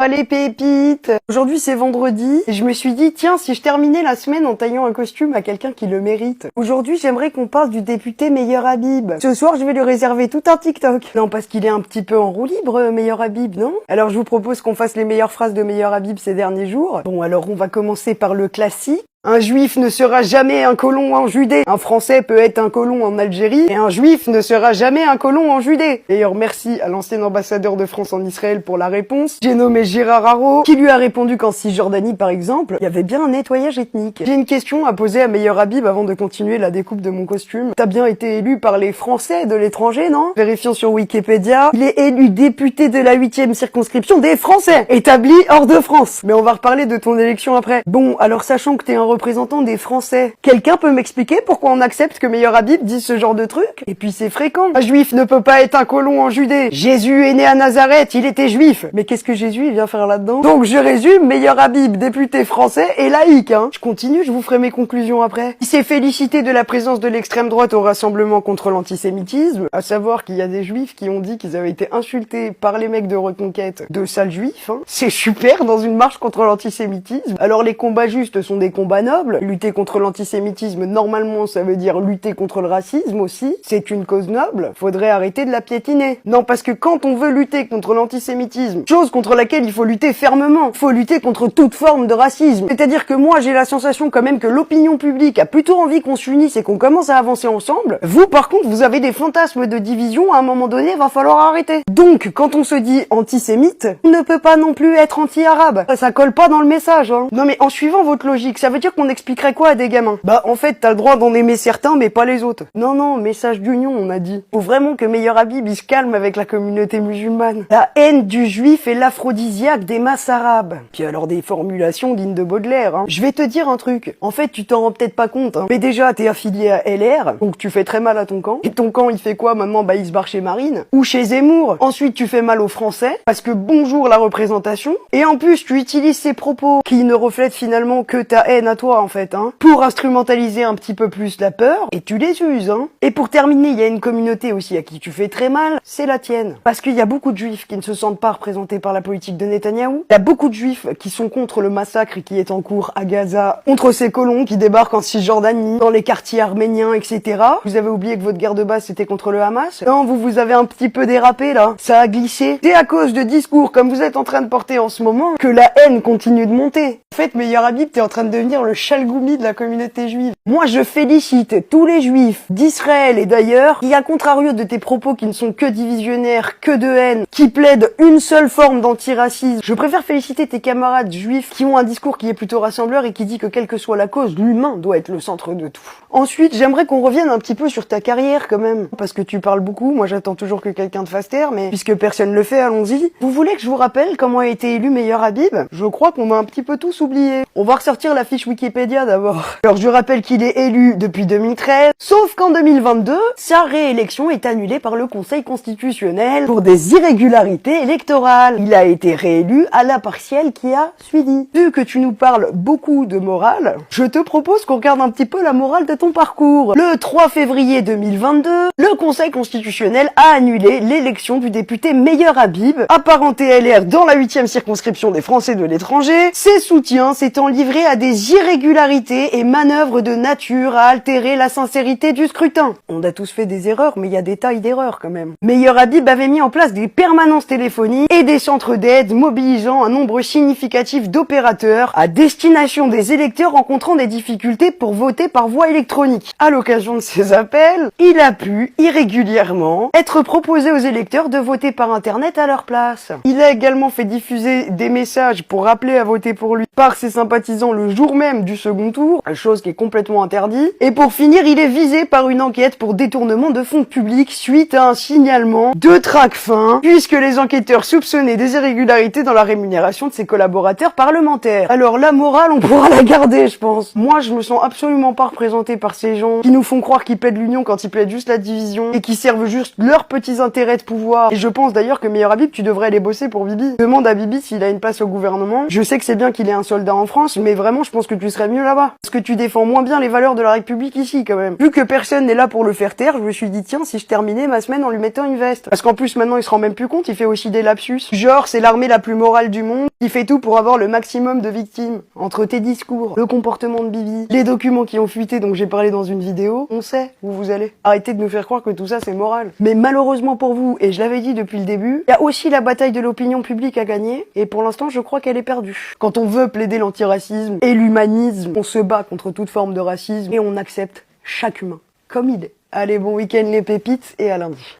Allez pépites! Aujourd'hui c'est vendredi et je me suis dit tiens si je terminais la semaine en taillant un costume à quelqu'un qui le mérite. Aujourd'hui j'aimerais qu'on parle du député Meilleur Habib. Ce soir je vais lui réserver tout un TikTok. Non parce qu'il est un petit peu en roue libre Meilleur Habib, non? Alors je vous propose qu'on fasse les meilleures phrases de Meilleur Habib ces derniers jours. Bon alors on va commencer par le classique. Un juif ne sera jamais un colon en Judée. Un français peut être un colon en Algérie et un juif ne sera jamais un colon en Judée. D'ailleurs, merci à l'ancien ambassadeur de France en Israël pour la réponse. J'ai nommé Gérard Haro, qui lui a répondu qu'en Cisjordanie, par exemple, il y avait bien un nettoyage ethnique. J'ai une question à poser à Meilleur Habib avant de continuer la découpe de mon costume. T'as bien été élu par les Français de l'étranger, non? Vérifions sur Wikipédia. Il est élu député de la 8e circonscription des Français, établi hors de France. Mais on va reparler de ton élection après. Bon, alors sachant que t'es un représentant des Français, quelqu'un peut m'expliquer pourquoi on accepte que Meilleur Habib dise ce genre de truc? Et puis c'est fréquent. Un juif ne peut pas être un colon en Judée. Jésus est né à Nazareth, il était juif. Mais qu'est-ce que Jésus il vient faire là-dedans? Donc je résume, Meilleur Habib, député français et laïque, hein. Je continue, je vous ferai mes conclusions après. Il s'est félicité de la présence de l'extrême droite au rassemblement contre l'antisémitisme, à savoir qu'il y a des juifs qui ont dit qu'ils avaient été insultés par les mecs de Reconquête de sales juifs, hein. C'est super dans une marche contre l'antisémitisme. Alors les combats justes sont des combats nobles. Lutter contre l'antisémitisme, normalement, ça veut dire lutter contre le racisme aussi. C'est une cause noble. Faudrait arrêter de la piétiner. Non, parce que quand on veut lutter contre l'antisémitisme, chose contre laquelle il faut lutter fermement, faut lutter contre toute forme de racisme. C'est-à-dire que moi, j'ai la sensation quand même que l'opinion publique a plutôt envie qu'on s'unisse et qu'on commence à avancer ensemble. Vous, par contre, vous avez des fantasmes de division, à un moment donné, va falloir arrêter. Donc, quand on se dit antisémite, on ne peut pas non plus être anti-arabe. Ça colle pas dans le message, hein. Non mais en suivant votre logique, ça veut dire qu'on expliquerait quoi à des gamins? Bah en fait t'as le droit d'en aimer certains mais pas les autres. Non, message d'union on a dit. Faut vraiment que Meilleur Habib il se calme avec la communauté musulmane. La haine du juif est l'aphrodisiaque des masses arabes. Puis alors des formulations dignes de Baudelaire, hein. Je vais te dire un truc, en fait tu t'en rends peut-être pas compte, hein. Mais déjà t'es affilié à LR, donc tu fais très mal à ton camp. Et ton camp il fait quoi maintenant? Bah il se barre chez Marine ou chez Zemmour. Ensuite tu fais mal aux Français parce que bonjour la représentation. Et en plus tu utilises ces propos qui ne reflètent finalement que ta haine à toi en fait, hein, pour instrumentaliser un petit peu plus la peur, et tu les uses, hein. Et pour terminer, il y a une communauté aussi à qui tu fais très mal, c'est la tienne. Parce qu'il y a beaucoup de juifs qui ne se sentent pas représentés par la politique de Netanyahou. Il y a beaucoup de juifs qui sont contre le massacre qui est en cours à Gaza, contre ces colons qui débarquent en Cisjordanie, dans les quartiers arméniens, etc. Vous avez oublié que votre guerre de base c'était contre le Hamas? Non, vous avez un petit peu dérapé là. Ça a glissé. C'est à cause de discours comme vous êtes en train de porter en ce moment que la haine continue de monter. En fait, Meilleur Habib, t'es en train de devenir le chalgoumi de la communauté juive. Moi, je félicite tous les juifs d'Israël et d'ailleurs qui, à contrario de tes propos qui ne sont que divisionnaires, que de haine, qui plaident une seule forme d'antiracisme, je préfère féliciter tes camarades juifs qui ont un discours qui est plutôt rassembleur et qui dit que quelle que soit la cause, l'humain doit être le centre de tout. Ensuite, j'aimerais qu'on revienne un petit peu sur ta carrière quand même, parce que tu parles beaucoup, moi j'attends toujours que quelqu'un te fasse taire, mais puisque personne le fait, allons-y. Vous voulez que je vous rappelle comment a été élu Meilleur Habib? Je crois qu'on m'a un petit peu tous oublié. On va ressortir la fiche Wikipédia d'abord. Alors je rappelle qu'il est élu depuis 2013, sauf qu'en 2022, sa réélection est annulée par le Conseil constitutionnel pour des irrégularités électorales. Il a été réélu à la partielle qui a suivi. Vu que tu nous parles beaucoup de morale, je te propose qu'on regarde un petit peu la morale de ton parcours. Le 3 février 2022, le Conseil constitutionnel a annulé l'élection du député Meilleur Habib, apparenté LR dans la 8e circonscription des Français de l'étranger, ses soutiens s'étant livrés à des irrégularités et manœuvres de nature à altérer la sincérité du scrutin. On a tous fait des erreurs, mais il y a des tailles d'erreurs quand même. Meilleur Habib avait mis en place des permanences téléphoniques et des centres d'aide mobilisant un nombre significatif d'opérateurs à destination des électeurs rencontrant des difficultés pour voter par voie électronique. À l'occasion de ces appels, il a pu, irrégulièrement, être proposé aux électeurs de voter par internet à leur place. Il a également fait diffuser des messages pour rappeler à voter pour lui par ses sympathisants le jour même du second tour, chose qui est complètement interdite. Et pour finir, il est visé par une enquête pour détournement de fonds publics suite à un signalement de Tracfin, puisque les enquêteurs soupçonnaient des irrégularités dans la rémunération de ses collaborateurs parlementaires. Alors la morale, on pourra la garder, je pense. Moi, je me sens absolument pas représenté par ces gens qui nous font croire qu'ils plaident l'union quand ils plaident juste la division et qui servent juste leurs petits intérêts de pouvoir. Et je pense d'ailleurs que Meilleur Habib, tu devrais aller bosser pour Bibi. Demande à Bibi s'il a une place au gouvernement. Je sais que c'est bien qu'il ait un un soldat en France, mais vraiment, je pense que tu serais mieux là-bas. Parce que tu défends moins bien les valeurs de la République ici, quand même. Vu que personne n'est là pour le faire taire, je me suis dit, tiens, si je terminais ma semaine en lui mettant une veste. Parce qu'en plus, maintenant, il se rend même plus compte, il fait aussi des lapsus. Genre, c'est l'armée la plus morale du monde, il fait tout pour avoir le maximum de victimes. Entre tes discours, le comportement de Bibi, les documents qui ont fuité dont j'ai parlé dans une vidéo, on sait où vous allez. Arrêtez de nous faire croire que tout ça, c'est moral. Mais malheureusement pour vous, et je l'avais dit depuis le début, il y a aussi la bataille de l'opinion publique à gagner, et pour l'instant, je crois qu'elle est perdue. Quand on veut plaider l'antiracisme et l'humanisme, on se bat contre toute forme de racisme, et on accepte chaque humain, comme il est. Allez, bon week-end les pépites, et à lundi.